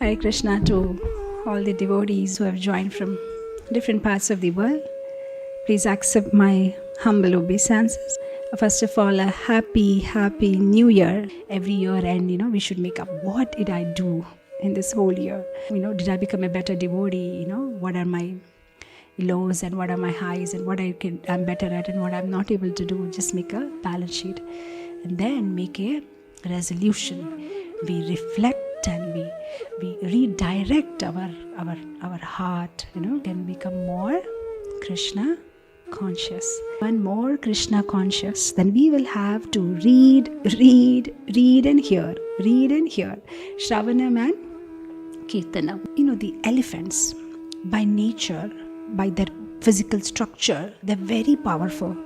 Hare Krishna to all the devotees who have joined from different parts of the world. Please accept my humble obeisances. First of all, a happy new year. Every year end, we should make up what did I do in this whole year. Did I become a better devotee? What are my lows and what are my highs and what I'm better at and what I'm not able to do. Just make a balance sheet and then make a resolution. We reflect and we redirect our heart, can become more Krishna conscious. One more Krishna conscious, then we will have to read and hear. Shravanam and Kirtanam. The elephants by nature, by their physical structure, they're very powerful.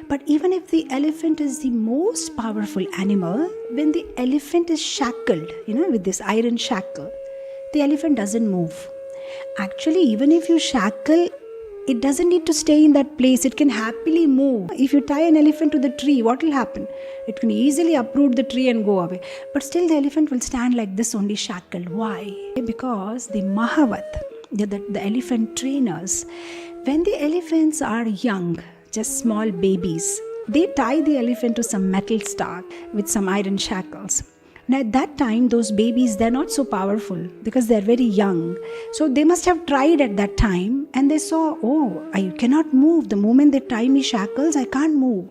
But even if the elephant is the most powerful animal, when the elephant is shackled, with this iron shackle, the elephant doesn't move. Actually, even if you shackle, it doesn't need to stay in that place. It can happily move. If you tie an elephant to the tree, what will happen? It can easily uproot the tree and go away. But still the elephant will stand like this, only shackled. Why? Because the Mahavat, the elephant trainers, when the elephants are young, just small babies, they tie the elephant to some metal stalk with some iron shackles. Now at that time, those babies, they're not so powerful because they're very young. So they must have tried at that time and they saw, I cannot move. The moment they tie me shackles, I can't move.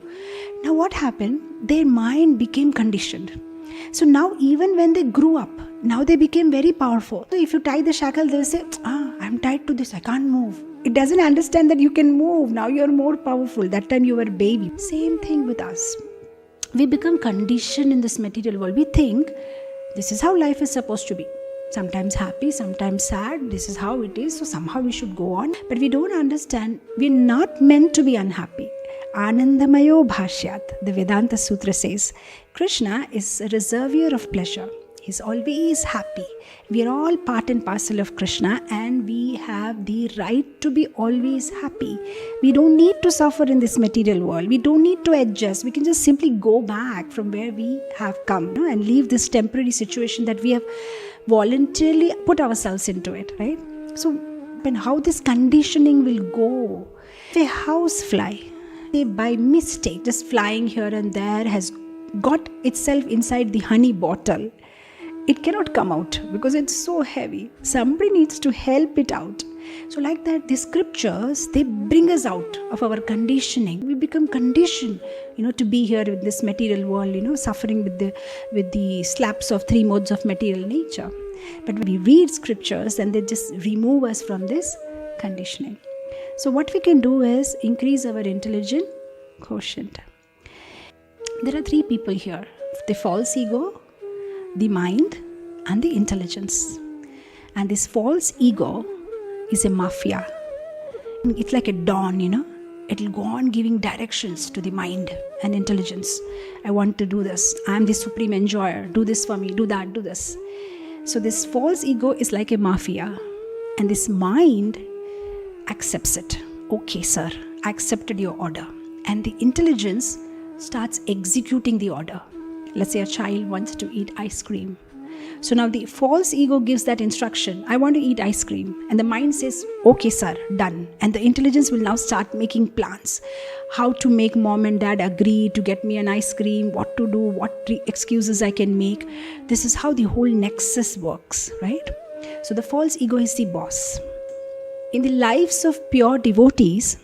Now what happened? Their mind became conditioned. So now even when they grew up, now they became very powerful. So if you tie the shackle, they'll say, I'm tied to this, I can't move. It doesn't understand that you can move. Now you're more powerful. That time you were a baby. Same thing with us. We become conditioned in this material world. We think this is how life is supposed to be. Sometimes happy, sometimes sad. This is how it is. So somehow we should go on. But we don't understand. We're not meant to be unhappy. Anandamayo bhashyat. The Vedanta Sutra says, Krishna is a reservoir of pleasure. He's always happy. We are all part and parcel of Krishna and we have the right to be always happy. We don't need to suffer in this material world. We don't need to adjust. We can just simply go back from where we have come and leave this temporary situation that we have voluntarily put ourselves into it, right? So, how this conditioning will go. If a housefly, by mistake, just flying here and there, has got itself inside the honey bottle, it cannot come out because it's so heavy. Somebody needs to help it out. So like that, the scriptures, they bring us out of our conditioning. We become conditioned, to be here in this material world, suffering with the slaps of three modes of material nature. But when we read scriptures, then they just remove us from this conditioning. So what we can do is increase our intelligent quotient. There are three people here: the false ego, the mind and the intelligence. And this false ego is a mafia. It's like a dawn, It'll go on giving directions to the mind and intelligence. I want to do this. I'm the supreme enjoyer. Do this for me. Do that. Do this. So this false ego is like a mafia. And this mind accepts it. Okay, sir, I accepted your order. And the intelligence starts executing the order. Let's say a child wants to eat ice cream. So now the false ego gives that instruction, I want to eat ice cream. And the mind says, okay sir, done. And the intelligence will now start making plans. How to make mom and dad agree to get me an ice cream, what to do, what excuses I can make. This is how the whole nexus works, right? So the false ego is the boss. In the lives of pure devotees,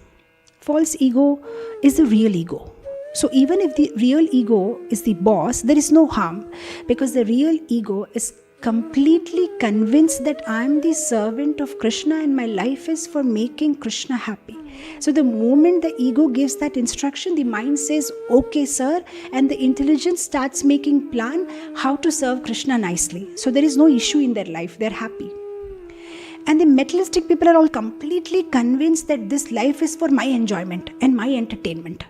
false ego is the real ego. So even if the real ego is the boss, there is no harm because the real ego is completely convinced that I am the servant of Krishna and my life is for making Krishna happy. So the moment the ego gives that instruction, the mind says, okay sir, and the intelligence starts making plan how to serve Krishna nicely. So there is no issue in their life, they're happy. And the materialistic people are all completely convinced that this life is for my enjoyment and my entertainment.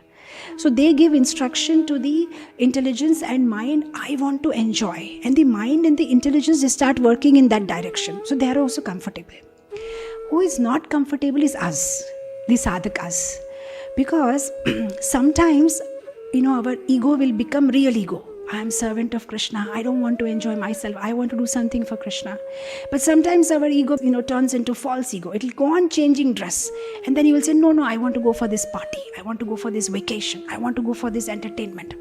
So they give instruction to the intelligence and mind, I want to enjoy. And the mind and the intelligence, they start working in that direction. So they are also comfortable. Who is not comfortable is us, the sadhakas. Because sometimes, our ego will become real ego. I am servant of Krishna. I don't want to enjoy myself. I want to do something for Krishna. But sometimes our ego, turns into false ego. It will go on changing dress. And then you will say, no, I want to go for this party. I want to go for this vacation. I want to go for this entertainment.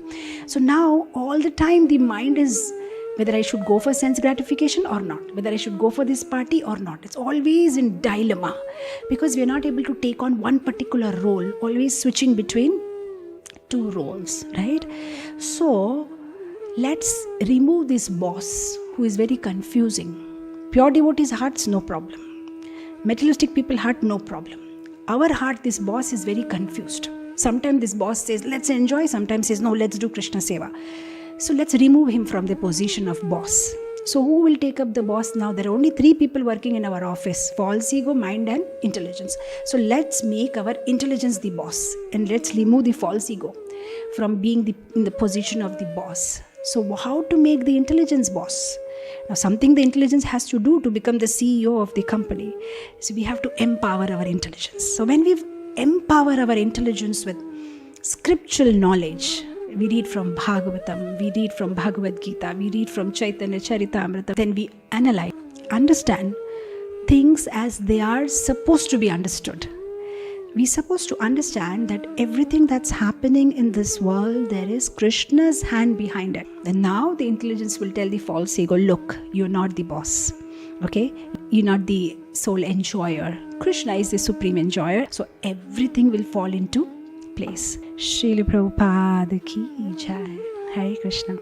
So now all the time the mind is whether I should go for sense gratification or not, whether I should go for this party or not. It's always in dilemma because we are not able to take on one particular role, always switching between two roles, right? So let's remove this boss who is very confusing. Pure devotees' hearts, no problem. Materialistic people heart, no problem. Our heart, this boss is very confused. Sometimes this boss says, let's enjoy. Sometimes says, no, let's do Krishna Seva. So let's remove him from the position of boss. So who will take up the boss now? There are only 3 people working in our office: false ego, mind and intelligence. So let's make our intelligence the boss and let's remove the false ego from being in the position of the boss. So how to make the intelligence boss? Now something the intelligence has to do to become the CEO of the company. So we have to empower our intelligence. So when we empower our intelligence with scriptural knowledge, we read from Bhagavatam, we read from Bhagavad Gita, we read from Chaitanya Charitamrita, then we analyze, understand things as they are supposed to be understood. We're supposed to understand that everything that's happening in this world, there is Krishna's hand behind it. And now the intelligence will tell the false ego, look, you're not the boss. Okay? You're not the sole enjoyer. Krishna is the supreme enjoyer. So everything will fall into place. Srila Prabhupada ki jai. Hare Krishna.